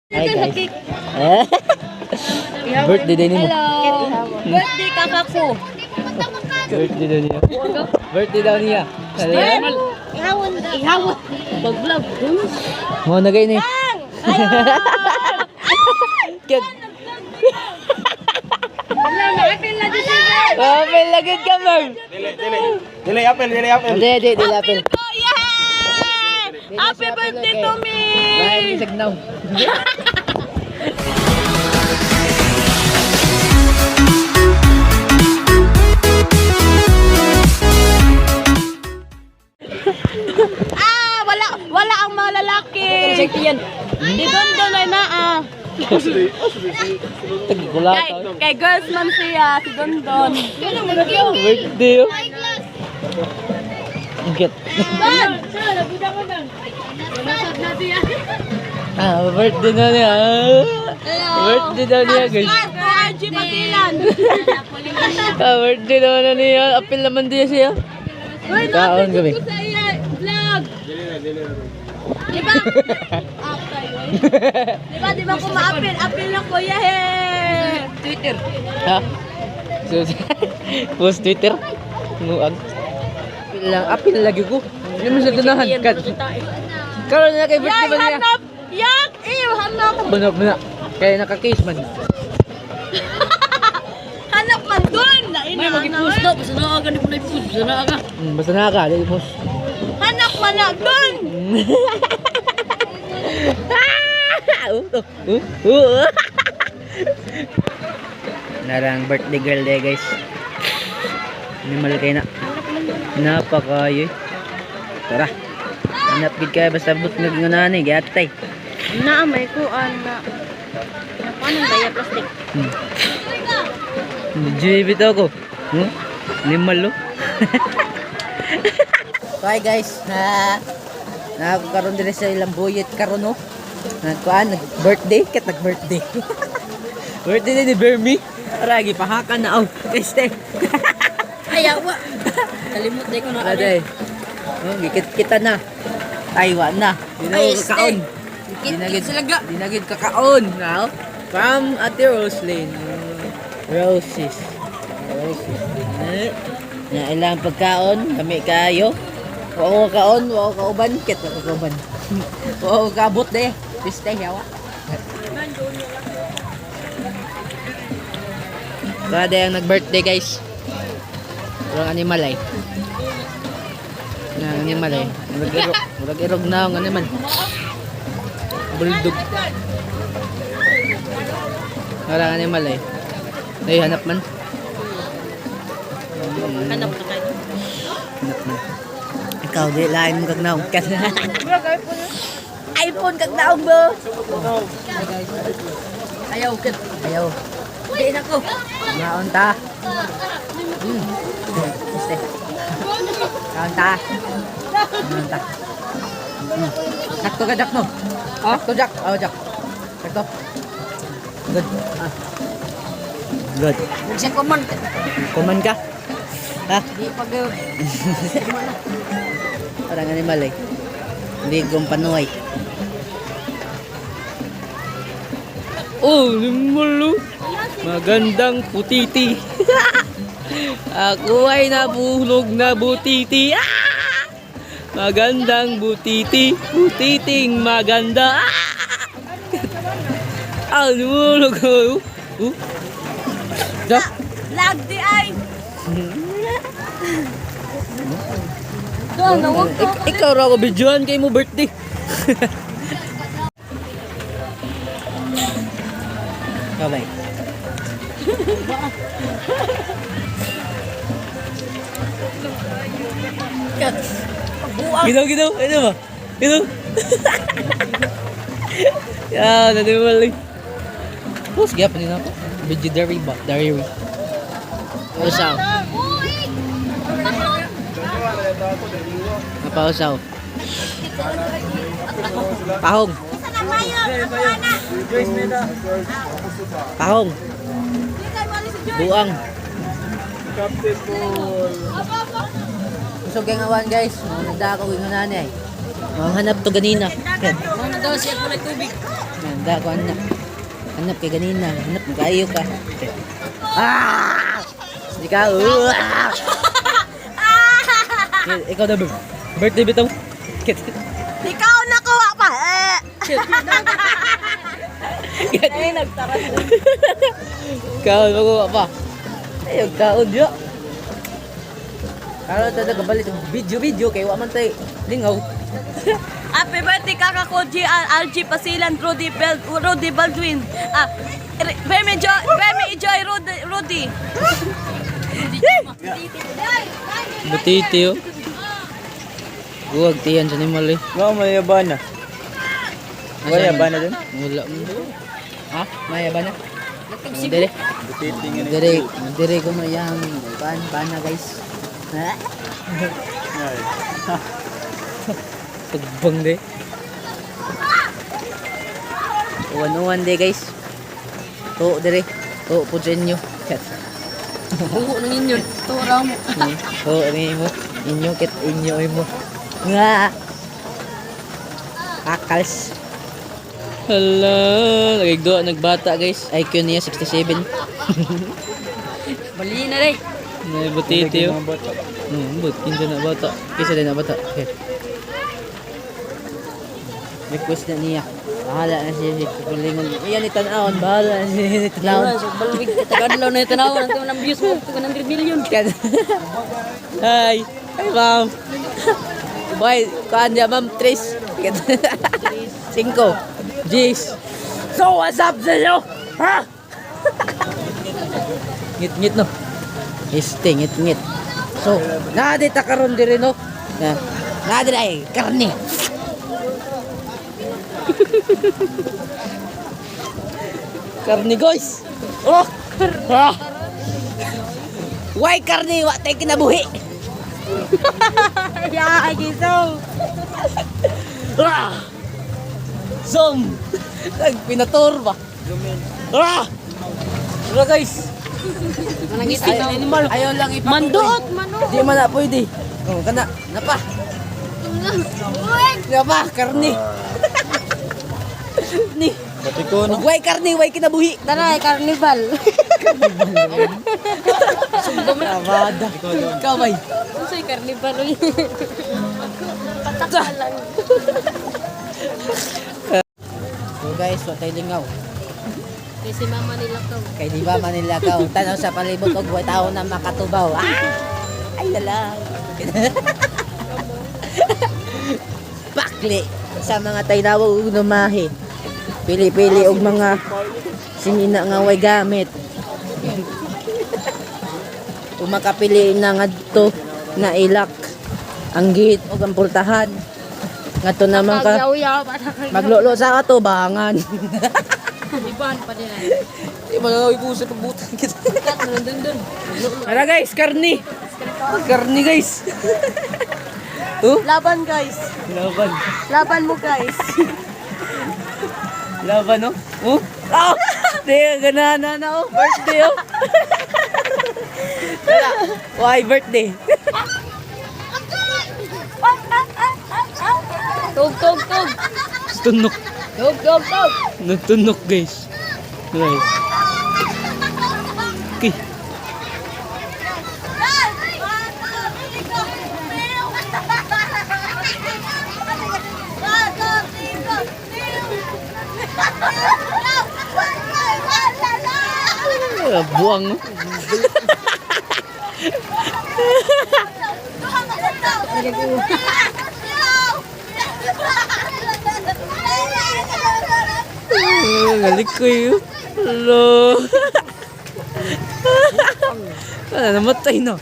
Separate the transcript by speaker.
Speaker 1: Hi guys. Birthday din mo.
Speaker 2: Hello. Birthday kakako.
Speaker 1: Birthday daw niya. Birthday daw niya.
Speaker 2: Ihawon. Ihawon. Baglag.
Speaker 1: Mo na gay ni. Kid.
Speaker 2: Apil na dito siya.
Speaker 1: Apel lagid ka bang?
Speaker 3: Dili apel.
Speaker 1: Hindi, apel.
Speaker 2: Oh, yeah! Happy birthday to me!
Speaker 1: Bahay ni Sagnaw.
Speaker 2: Wala ang mga lalaki. Didondo na na
Speaker 1: Tagikulat.
Speaker 2: Kay girls man siya, si Dondon.
Speaker 1: Birthday. Get. Birthday na niya. Birthday daw niya guys.
Speaker 2: RG Patilan.
Speaker 1: Birthday daw na niya. Apel naman din siya. Kaon kami.
Speaker 2: Vlog. Diba? Diba kung ma-apil na kuya he. Twitter.
Speaker 1: Ha? Post Twitter. Nguag. Apil lagi ko. Hindi mo siya ganahan. Karoon na kay birthday ba niya?
Speaker 2: Hanap! Yak! Hanap!
Speaker 1: Banap na. Kaya naka-case man.
Speaker 2: Hanap man doon! May mag-i-post daw. Basta na aga. Basta na aga.
Speaker 1: Basta na ka. Dali post.
Speaker 2: Hanap man na doon!
Speaker 1: Narang birthday girl day guys. Minimal kayo na. Napakayo. Tara. Hanap gid kaya basta but ngunani gatay.
Speaker 2: Na, may kuan na. Paano kaya plastic?
Speaker 1: Jibit ako. Limal lo. Hi guys. Nakakaroon din sa ilang buyet karon no. Nag-birthday, kat nag-birthday. Birthday ni Bermi. Aragi pahakan na este.
Speaker 2: Ayawa. Kalimut day ko na
Speaker 1: Aday. Gikit kita na. Taiwan na. Kakaon. Dinagid kakaon now. From Ate Roslyn. Roses. Na ilang pagkaon kami kayo. Wao kaon, wao kauban, ket kauban. Wao kabot de. Piste yawa. Kada yang nag-birthday guys. Kurang animal ay. Na animal ay. Murag irog na ang animal. Bulldog. Kurang animal ay. Ay hanap man.
Speaker 2: Hanap na kayo.
Speaker 1: Hanap man. Ikaw di lain mo kag naong.
Speaker 2: iPhone kag naong bo. Ayaw ket.
Speaker 1: Ayaw.
Speaker 2: Di na ko.
Speaker 1: Naon ta. Este. Naon ta. Naon ta. Sakto ka jak no. Sakto jak. Oh jak. Sakto. Good. Good.
Speaker 2: Siya common.
Speaker 1: Kuman ka. Ha?
Speaker 2: Di pag
Speaker 1: Parang animal eh. Hindi kong panuay. Oh, limulo. Magandang putiti. Ako ay nabulog na butiti. Magandang butiti. Butiting maganda. Limulo ko.
Speaker 2: lag di ay. Doon, nawag ko.
Speaker 1: Ikaw raw ko videoan kay mo birthday. Kabay. Ginaw. Ano ba? Ginaw. Yan, nanimali. Tapos gapon din ako. Video diary ba? Diary. Usaw. Napausaw. Pahong. Pahong. Buang. Kusog ang awan guys. Nagdakaw yung nanay. Hanap to ganina.
Speaker 2: daw siya kulay tubig.
Speaker 1: Handa ko anak. Hanap kay ganina. Hanap kayo ka. Ah! Hindi ka. Ikaw na ba? Birthday bitong.
Speaker 2: Ikaw nakuha pa.
Speaker 1: Ay, nagtaras. Kaon mo pa. Ay, kaon yo. Ano ta nagabalik video kay wa man tay lingaw.
Speaker 2: Happy birthday kaka ko RG Pasilan Rudy Baldwin. Very enjoy Rudy.
Speaker 1: Butiti yo. Huwag tiyan sa nimali.
Speaker 3: Wow, mayaban na. Mayaban na din.
Speaker 1: Wala mo. Ha? Maya ba na? Dire.
Speaker 3: Butiting
Speaker 1: Dire ko mayang bana guys. Ha? Tugbang de. Uwan de guys. To dire. To po sa inyo.
Speaker 2: Oo nang inyo. Tora mo.
Speaker 1: To ini mo. Inyo kit inyo mo. Nga. Akals. Hala, nagigdo nagbata guys. IQ niya 67.
Speaker 2: Bali na rin.
Speaker 1: May butiti yo. But kinsa na bata. Kisa din na bata. Okay. Request na niya. Bahala na siya. Kulingon. Iyan ni tanawon. Bahala na siya. Tanawon.
Speaker 2: Balwig ka tagadlaw na itanaw. Ang ng views mo. 100 million.
Speaker 1: Hi. Hi ma'am. Boy, kaan niya ma'am? Tris. 5. Jeez. So what's up sa inyo? Ha? Ngit-ngit no. Ngit. So, nadita karon diri no. Nadita ay karne. Karne guys. Oh. Ah. Why karne? Wa tay kinabuhi.
Speaker 2: Yeah, giso.
Speaker 1: Ah. Zoom. Nagpinator ba? Ah. Wala guys.
Speaker 2: Manangiti na animal.
Speaker 1: Ayaw lang ipatuloy.
Speaker 2: Mandoot, mano.
Speaker 1: Di man na pwede. Oh, kana. Napa. Napa, karni. Ni.
Speaker 3: Pati ko no.
Speaker 1: Way karni, way kinabuhi.
Speaker 2: Tara, carnival.
Speaker 1: Kamada. Kamay.
Speaker 2: Ano sa'yo carnival? Patakalan.
Speaker 1: So guys, watay lingaw.
Speaker 2: Kasi mama nila to.
Speaker 1: Kay di ba Manila ka, tanaw sa palibot og way tao na makatubaw. Ah! Ay dala. Pakli sa mga taynawo ug numahi. Pili-pili og mga sinina nga way gamit. Kung makapili na ngadto na ilak ang gihit og ang pultahan. Ngadto naman ka
Speaker 2: Yaw-yaw, patakalan.
Speaker 1: maglolo sa atubangan.
Speaker 2: Iban pa din ay.
Speaker 1: Di ba nga ipusa pagbutang kita.
Speaker 2: Kat, dun.
Speaker 1: Tara guys, karni. Karni guys.
Speaker 2: Laban guys.
Speaker 1: Laban.
Speaker 2: Laban mo guys.
Speaker 1: Laban no? Oh. Oh. Di ganahan na oh. Birthday oh. Tara. Why birthday?
Speaker 2: Tug.
Speaker 1: Tunok.
Speaker 2: Tug.
Speaker 1: Nagtunok guys. Guys. Okay. Buang no? Galik ko yun. Hello. Namatay na.